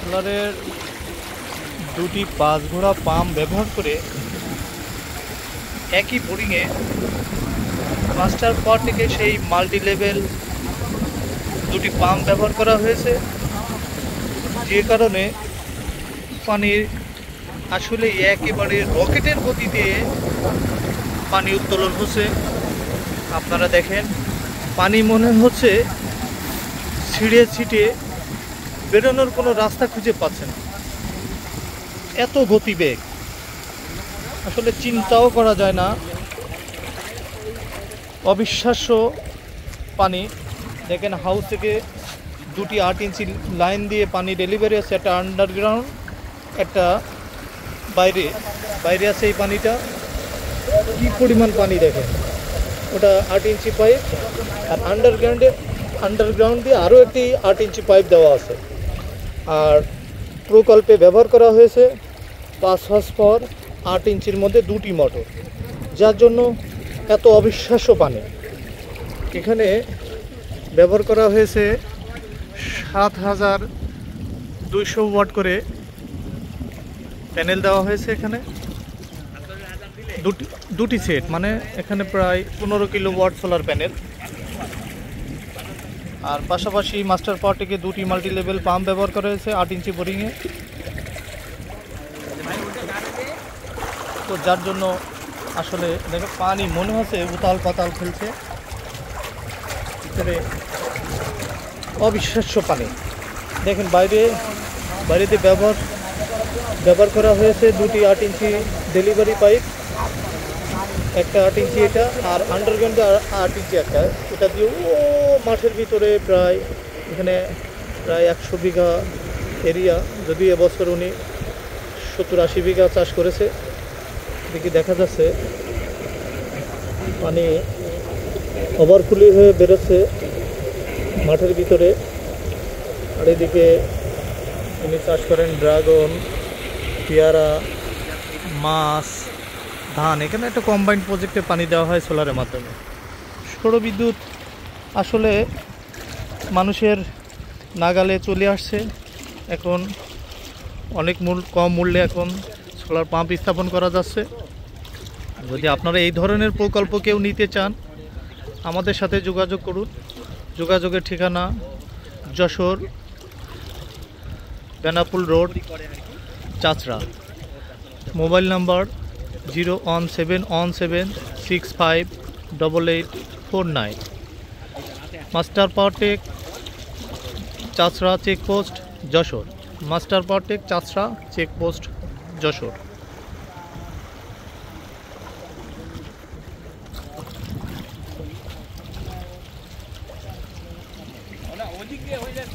সোলারের দুটি 5 ঘোড়া পাম্প ব্যবহার করে একই বোরিংয়ে মাস্টার পাওয়ার থেকে সেই মাল্টি লেভেল দুটি পাম্প ব্যবহার করা হয়েছে, যে কারণে পানির আসলে একেবারে রকেটের গতিতে পানি উত্তোলন হচ্ছে। আপনারা দেখেন, পানি মনে হচ্ছে ছিঁড়ে ছিটে বেরোনোর কোনো রাস্তা খুঁজে পাচ্ছে না, এত গতিবেগ আসলে চিন্তাও করা যায় না। অবিশ্বাস্য পানি। দেখেন, হাউস থেকে দুটি 8 ইঞ্চি লাইন দিয়ে পানি ডেলিভারি আছে, একটা আন্ডারগ্রাউন্ড, একটা বাইরে আছে। এই পানিটা কি পরিমাণ পানি দেখেন, ওটা 8 ইঞ্চি পাইপ, আর আন্ডারগ্রাউন্ড দিয়ে আরও একটি 8 ইঞ্চি পাইপ দেওয়া আছে। আর প্রকল্পে ব্যবহার করা হয়েছে 5 হর্স পাওয়ার 8 ইঞ্চির মধ্যে দুটি মোটর, যার জন্য এত অবিশ্বাস্য পানি। এখানে ব্যবহার করা হয়েছে 7200 ওয়াট করে প্যানেল দেওয়া হয়েছে। এখানে দুটি সেট, মানে এখানে প্রায় 15 কিলো ওয়াট সোলার প্যানেল। আর পাশাপাশি মাস্টার পাওয়ার থেকে দুটি মাল্টি লেভেল পাম্প ব্যবহার করা হয়েছে 8 ইঞ্চি বোরিংয়ে। তো যার জন্য আসলে দেখো, পানি মনে হচ্ছে উতাল পাতাল খেলছে ভিতরে, অবিশ্বাস্য পানি। দেখেন, বাইরেতে ব্যবহার করা হয়েছে দুটি 8 ইঞ্চি ডেলিভারি পাইপ, একটা 8 ইঞ্চি এটা, আর আন্ডারগ্রাউন্ডে 8 ইঞ্চি একটা। এটা দিয়ে মাঠের ভিতরে এখানে প্রায় 100 বিঘা এরিয়া, যদি এবছর উনি 70-80 বিঘা চাষ করেছে। এদিকে দেখা যাচ্ছে পানি ওভারফ্লো হয়ে বেরোচ্ছে মাঠের ভিতরে। আর এদিকে উনি চাষ করেন ড্রাগন, পেয়ারা, মাছ, ধান। এখানে একটা কম্বাইন্ড প্রজেক্টে পানি দেওয়া হয় সোলারের মাধ্যমে। সৌরবিদ্যুৎ আসলে মানুষের নাগালে চলে আসছে। এখন অনেক কম মূল্যে এখন সোলার পাম্প স্থাপন করা যাচ্ছে। যদি আপনারা এই ধরনের প্রকল্প কেউ নিতে চান, আমাদের সাথে যোগাযোগ করুন। যোগাযোগের ঠিকানা Jessore Benapole road, Chachra. Mobile number 01717658849। Master power tech, Chachra checkpost, Jessore. Master power tech, Chachra checkpost, Jessore. ওদিক দিয়ে হয়ে যায়।